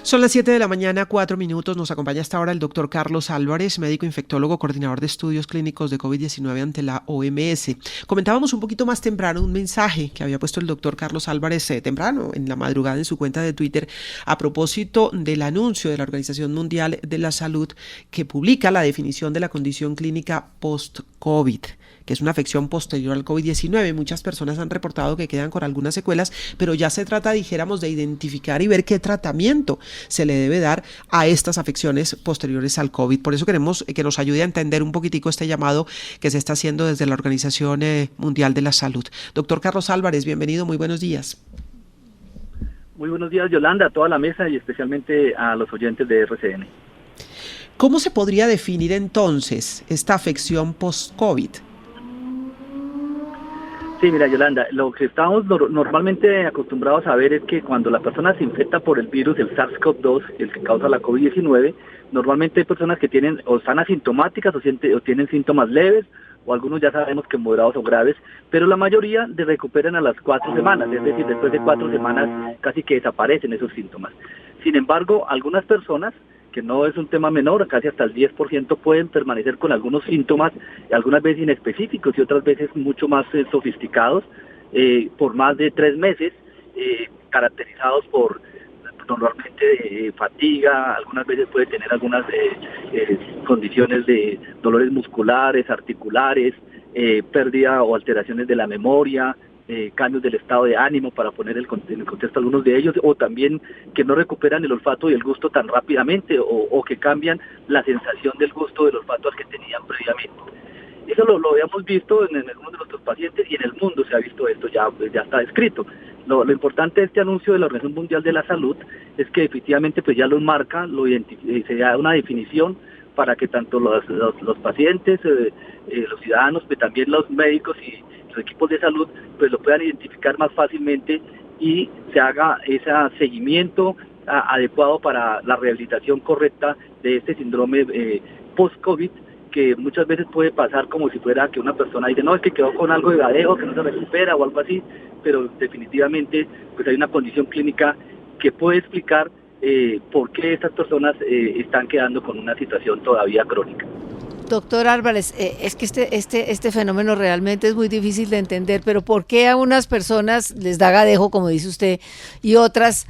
Son las 7 de la mañana, 4 minutos. Nos acompaña hasta ahora el doctor Carlos Álvarez, médico infectólogo, coordinador de estudios clínicos de COVID-19 ante la OMS. Comentábamos un poquito más temprano un mensaje que había puesto el doctor Carlos Álvarez temprano, en la madrugada, en su cuenta de Twitter, a propósito del anuncio de la Organización Mundial de la Salud que publica la definición de la condición clínica post-COVID, que es una afección posterior al COVID-19. Muchas personas han reportado que quedan con algunas secuelas, pero ya se trata, dijéramos, de identificar y ver qué tratamiento se le debe dar a estas afecciones posteriores al COVID. Por eso queremos que nos ayude a entender un poquitico este llamado que se está haciendo desde la Organización Mundial de la Salud. Doctor Carlos Álvarez, bienvenido, muy buenos días. Muy buenos días, Yolanda, a toda la mesa y especialmente a los oyentes de RCN. ¿Cómo se podría definir entonces esta afección post-COVID? Sí, mira, Yolanda, lo que estamos normalmente acostumbrados a ver es que cuando la persona se infecta por el virus, el SARS-CoV-2, el que causa la COVID-19, normalmente hay personas que tienen o están asintomáticas o tienen síntomas leves, o algunos ya sabemos que moderados o graves, pero la mayoría recuperan a las 4 semanas, es decir, después de 4 semanas casi que desaparecen esos síntomas. Sin embargo, algunas personas, que no es un tema menor, casi hasta el 10% pueden permanecer con algunos síntomas, algunas veces inespecíficos y otras veces mucho más sofisticados, por más de 3 meses, caracterizados por normalmente fatiga, algunas veces puede tener algunas condiciones de dolores musculares, articulares, pérdida o alteraciones de la memoria, cambios del estado de ánimo, para poner en el contexto algunos de ellos, o también que no recuperan el olfato y el gusto tan rápidamente, o que cambian la sensación del gusto del olfato al que tenían previamente. Eso lo habíamos visto en algunos de nuestros pacientes y en el mundo se ha visto esto, ya está descrito. Lo importante de este anuncio de la Organización Mundial de la Salud es que efectivamente pues ya lo marca, se da una definición para que tanto los pacientes, los ciudadanos, pero también los médicos y los equipos de salud pues lo puedan identificar más fácilmente y se haga ese seguimiento adecuado para la rehabilitación correcta de este síndrome post-COVID, que muchas veces puede pasar como si fuera que una persona dice, no, es que quedó con algo de gadejo, que no se recupera o algo así, pero definitivamente pues hay una condición clínica que puede explicar por qué estas personas están quedando con una situación todavía crónica. Doctor Álvarez, es que este fenómeno realmente es muy difícil de entender, pero ¿por qué a unas personas les da gadejo, como dice usted, y otras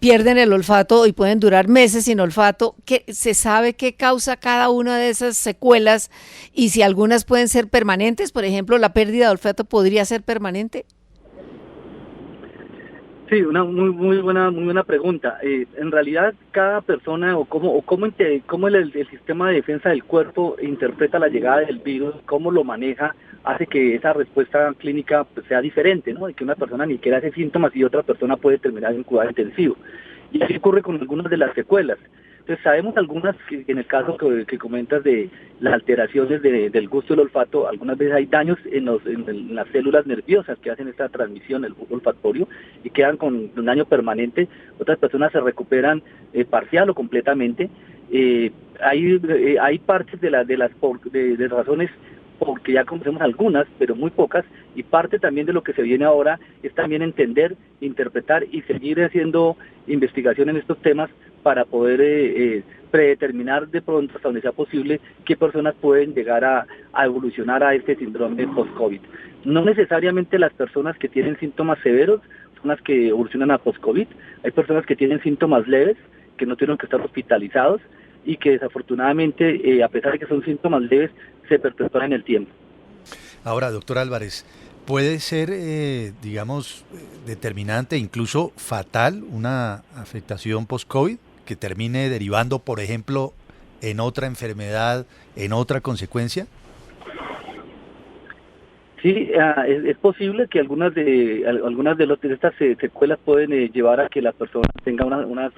pierden el olfato y pueden durar meses sin olfato? ¿Se sabe qué causa cada una de esas secuelas y si algunas pueden ser permanentes? Por ejemplo, ¿la pérdida de olfato podría ser permanente? Sí, una muy buena pregunta. En realidad, cada persona o cómo el sistema de defensa del cuerpo interpreta la llegada del virus, cómo lo maneja, hace que esa respuesta clínica pues, sea diferente, ¿no? De que una persona ni siquiera hace síntomas y otra persona puede terminar en cuidado intensivo. Y así ocurre con algunas de las secuelas. Entonces sabemos algunas que en el caso que comentas de las alteraciones del gusto del olfato, algunas veces hay daños en las células nerviosas que hacen esta transmisión, el olfatorio, y quedan con un daño permanente. Otras personas se recuperan parcial o completamente. Hay partes de las razones, porque ya conocemos algunas, pero muy pocas, y parte también de lo que se viene ahora es también entender, interpretar y seguir haciendo investigación en estos temas para poder predeterminar de pronto, hasta donde sea posible, qué personas pueden llegar a evolucionar a este síndrome post-COVID. No necesariamente las personas que tienen síntomas severos son las que evolucionan a post-COVID. Hay personas que tienen síntomas leves, que no tuvieron que estar hospitalizados, y que desafortunadamente, a pesar de que son síntomas leves, se perpetúan en el tiempo. Ahora, doctor Álvarez, ¿puede ser, determinante, incluso fatal, una afectación post-COVID que termine derivando, por ejemplo, en otra enfermedad, en otra consecuencia? Sí, es posible que algunas de estas secuelas pueden llevar a que la persona tenga unas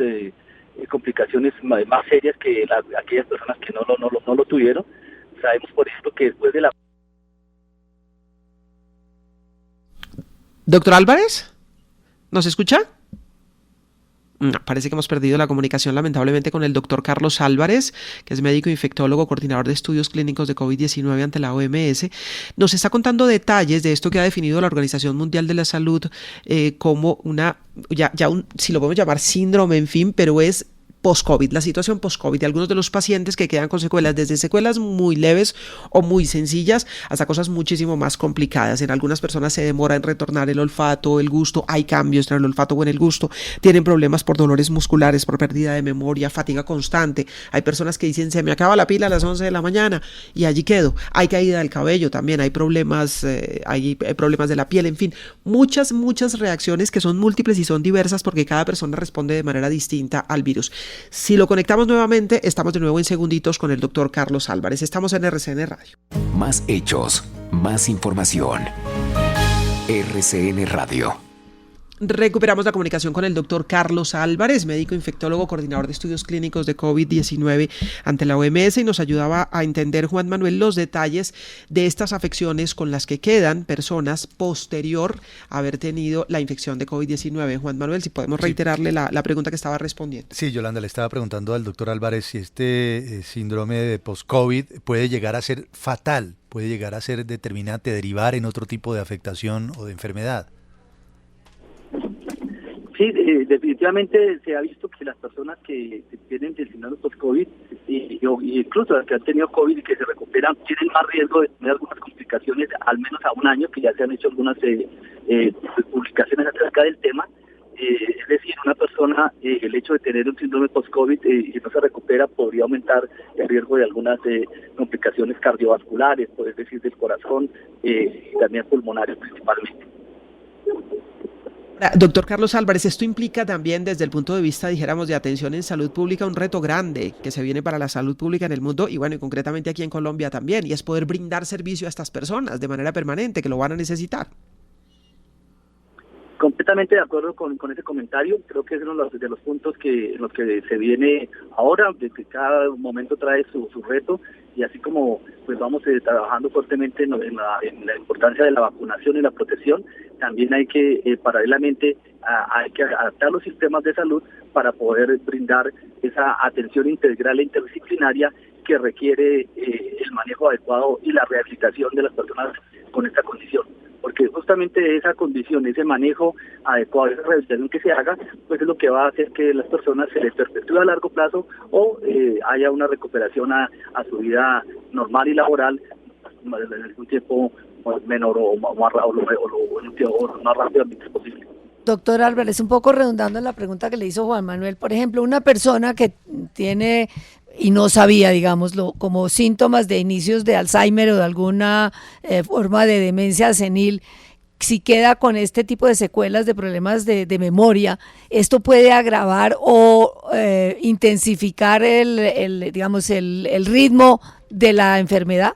complicaciones más serias que aquellas personas que no lo tuvieron. Sabemos, por ejemplo, que después de la... Doctor Álvarez, ¿nos escucha? Parece que hemos perdido la comunicación lamentablemente con el doctor Carlos Álvarez, que es médico infectólogo, coordinador de estudios clínicos de COVID-19 ante la OMS. Nos está contando detalles de esto que ha definido la Organización Mundial de la Salud como si lo podemos llamar síndrome, en fin, pero es post-COVID, la situación post-COVID de algunos de los pacientes que quedan con secuelas, desde secuelas muy leves o muy sencillas hasta cosas muchísimo más complicadas. En algunas personas se demora en retornar el olfato, el gusto, hay cambios en el olfato o en el gusto, tienen problemas por dolores musculares, por pérdida de memoria, fatiga constante. Hay personas que dicen, se me acaba la pila a las 11 de la mañana y allí quedo. Hay caída del cabello también, hay problemas de la piel, en fin, muchas reacciones que son múltiples y son diversas porque cada persona responde de manera distinta al virus. Si lo conectamos nuevamente, estamos de nuevo en segunditos con el doctor Carlos Álvarez. Estamos en RCN Radio. Más hechos, más información. RCN Radio. Recuperamos la comunicación con el doctor Carlos Álvarez, médico infectólogo, coordinador de estudios clínicos de COVID-19 ante la OMS, y nos ayudaba a entender, Juan Manuel, los detalles de estas afecciones con las que quedan personas posterior a haber tenido la infección de COVID-19. Juan Manuel, si podemos reiterarle la pregunta que estaba respondiendo. Sí, Yolanda, le estaba preguntando al doctor Álvarez si este síndrome de post-COVID puede llegar a ser fatal, puede llegar a ser determinante, derivar en otro tipo de afectación o de enfermedad. Sí, definitivamente se ha visto que las personas que tienen el síndrome post-COVID y incluso las que han tenido COVID y que se recuperan tienen más riesgo de tener algunas complicaciones, al menos a un año, que ya se han hecho algunas publicaciones acerca del tema. Es decir, una persona, el hecho de tener un síndrome post-COVID y si no se recupera, podría aumentar el riesgo de algunas complicaciones cardiovasculares, es decir, del corazón y también pulmonares principalmente. Doctor Carlos Álvarez, esto implica también desde el punto de vista, dijéramos, de atención en salud pública, un reto grande que se viene para la salud pública en el mundo y bueno, y concretamente aquí en Colombia también, y es poder brindar servicio a estas personas de manera permanente que lo van a necesitar. Completamente de acuerdo con ese comentario. Creo que es uno de los puntos en los que se viene ahora, de que cada momento trae su reto, y así como pues vamos trabajando fuertemente en la importancia de la vacunación y la protección, también hay que paralelamente hay que adaptar los sistemas de salud para poder brindar esa atención integral e interdisciplinaria que requiere el manejo adecuado y la rehabilitación de las personas con esta condición. Porque justamente esa condición, ese manejo adecuado, esa rehabilitación que se haga, pues es lo que va a hacer que las personas se les perpetúe a largo plazo o haya una recuperación a su vida normal y laboral en un tiempo menor o en un tiempo más rápidamente posible. Doctor Álvarez, un poco redundando en la pregunta que le hizo Juan Manuel, por ejemplo, una persona que tiene y no sabía, digámoslo, como síntomas de inicios de Alzheimer o de alguna forma de demencia senil, si queda con este tipo de secuelas de problemas de memoria, ¿esto puede agravar o intensificar el ritmo de la enfermedad?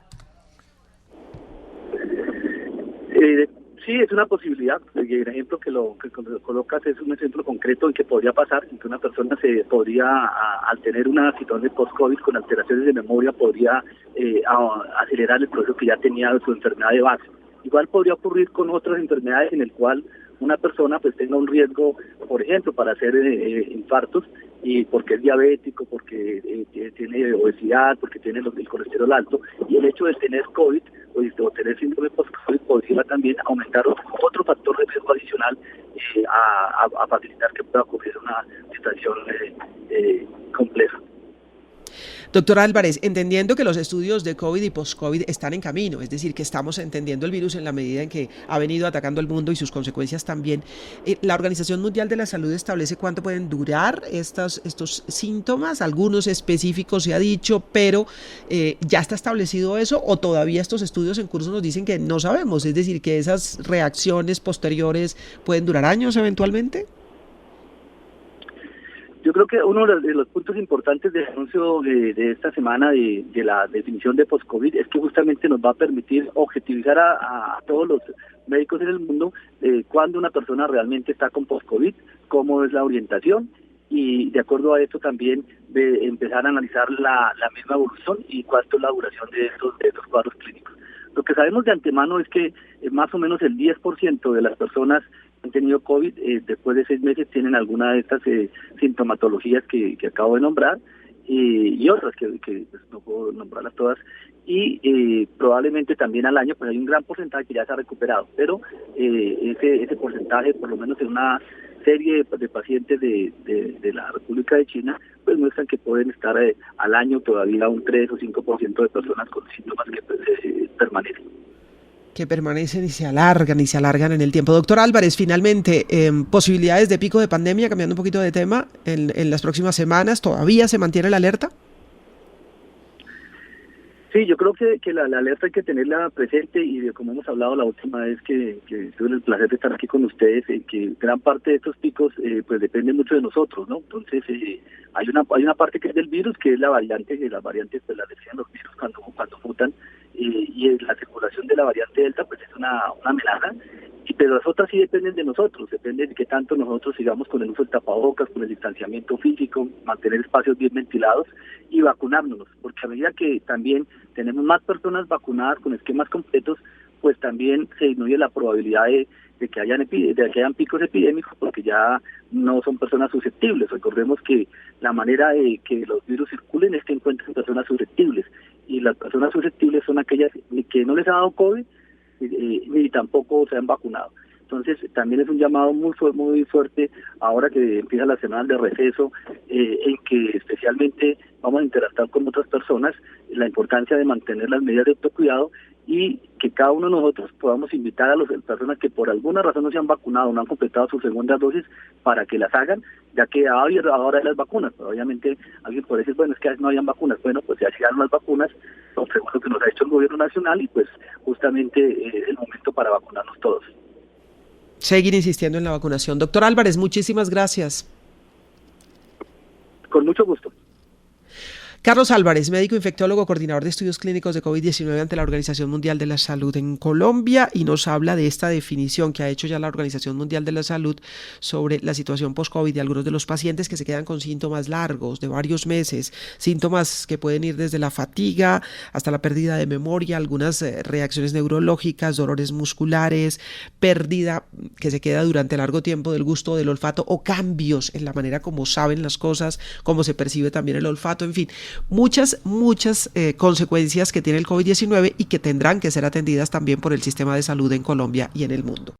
Sí, es una posibilidad. El ejemplo que colocas es un ejemplo concreto en que podría pasar, en que una persona al tener una situación de post-COVID con alteraciones de memoria, podría acelerar el proceso que ya tenía de su enfermedad de base. Igual podría ocurrir con otras enfermedades en el cual una persona pues tenga un riesgo, por ejemplo, para hacer infartos, y porque es diabético, porque tiene obesidad, porque tiene el colesterol alto, y el hecho de tener COVID o tener síndrome post-COVID podría también aumentar otro factor de riesgo adicional a facilitar que pueda ocurrir una situación compleja. Doctor Álvarez, entendiendo que los estudios de COVID y post-COVID están en camino, es decir, que estamos entendiendo el virus en la medida en que ha venido atacando el mundo y sus consecuencias también, la Organización Mundial de la Salud establece cuánto pueden durar estos síntomas, algunos específicos se ha dicho, pero ¿ya está establecido eso o todavía estos estudios en curso nos dicen que no sabemos? Es decir, que esas reacciones posteriores pueden durar años eventualmente. Yo creo que uno de los puntos importantes del anuncio de esta semana de la definición de post-COVID es que justamente nos va a permitir objetivizar a todos los médicos en el mundo cuándo una persona realmente está con post-COVID, cómo es la orientación, y de acuerdo a esto también de empezar a analizar la misma evolución y cuánto es la duración de estos cuadros clínicos. Lo que sabemos de antemano es que más o menos el 10% de las personas han tenido COVID, después de 6 meses tienen alguna de estas sintomatologías que acabo de nombrar, y otras que pues, no puedo nombrarlas todas, y probablemente también al año pues hay un gran porcentaje que ya se ha recuperado, pero ese porcentaje, por lo menos en una serie de pacientes de la República de China, pues muestran que pueden estar al año todavía un 3 o 5% de personas con síntomas que pues, permanecen. Que permanecen y se alargan en el tiempo. Doctor Álvarez, finalmente, posibilidades de pico de pandemia, cambiando un poquito de tema, en las próximas semanas, ¿todavía se mantiene la alerta? Sí, yo creo que la alerta hay que tenerla presente, y como hemos hablado la última vez que tuve el placer de estar aquí con ustedes, que gran parte de estos picos pues depende mucho de nosotros, ¿no? Entonces hay una parte que es del virus, que es la variante, que las variantes pues las decían los virus cuando mutan, y la circulación de la variante Delta pues es una amenaza, pero las otras sí dependen de nosotros, depende de qué tanto nosotros sigamos con el uso del tapabocas, con el distanciamiento físico, mantener espacios bien ventilados y vacunarnos, porque a medida que también tenemos más personas vacunadas con esquemas completos, pues también se disminuye la probabilidad de que hayan picos epidémicos, porque ya no son personas susceptibles. Recordemos que la manera de que los virus circulen es que encuentren personas susceptibles, y las personas susceptibles son aquellas que no les ha dado COVID ni tampoco se han vacunado. Entonces también es un llamado muy fuerte ahora que empieza la semana de receso, en que especialmente vamos a interactuar con otras personas, la importancia de mantener las medidas de autocuidado, y que cada uno de nosotros podamos invitar a las personas que por alguna razón no se han vacunado, no han completado sus segundas dosis, para que las hagan, ya que ahora hay las vacunas. Pero obviamente alguien puede decir, bueno, es que no habían vacunas. Bueno, pues ya llegaron las vacunas, lo segundo que nos ha hecho el gobierno nacional, y pues justamente es el momento para vacunarnos todos. Seguir insistiendo en la vacunación. Doctor Álvarez, muchísimas gracias. Con mucho gusto. Carlos Álvarez, médico infectólogo, coordinador de estudios clínicos de COVID-19 ante la Organización Mundial de la Salud en Colombia, y nos habla de esta definición que ha hecho ya la Organización Mundial de la Salud sobre la situación post-COVID de algunos de los pacientes que se quedan con síntomas largos de varios meses, síntomas que pueden ir desde la fatiga hasta la pérdida de memoria, algunas reacciones neurológicas, dolores musculares, pérdida que se queda durante largo tiempo del gusto, del olfato, o cambios en la manera como saben las cosas, cómo se percibe también el olfato, en fin. Muchas consecuencias que tiene el COVID-19 y que tendrán que ser atendidas también por el sistema de salud en Colombia y en el mundo.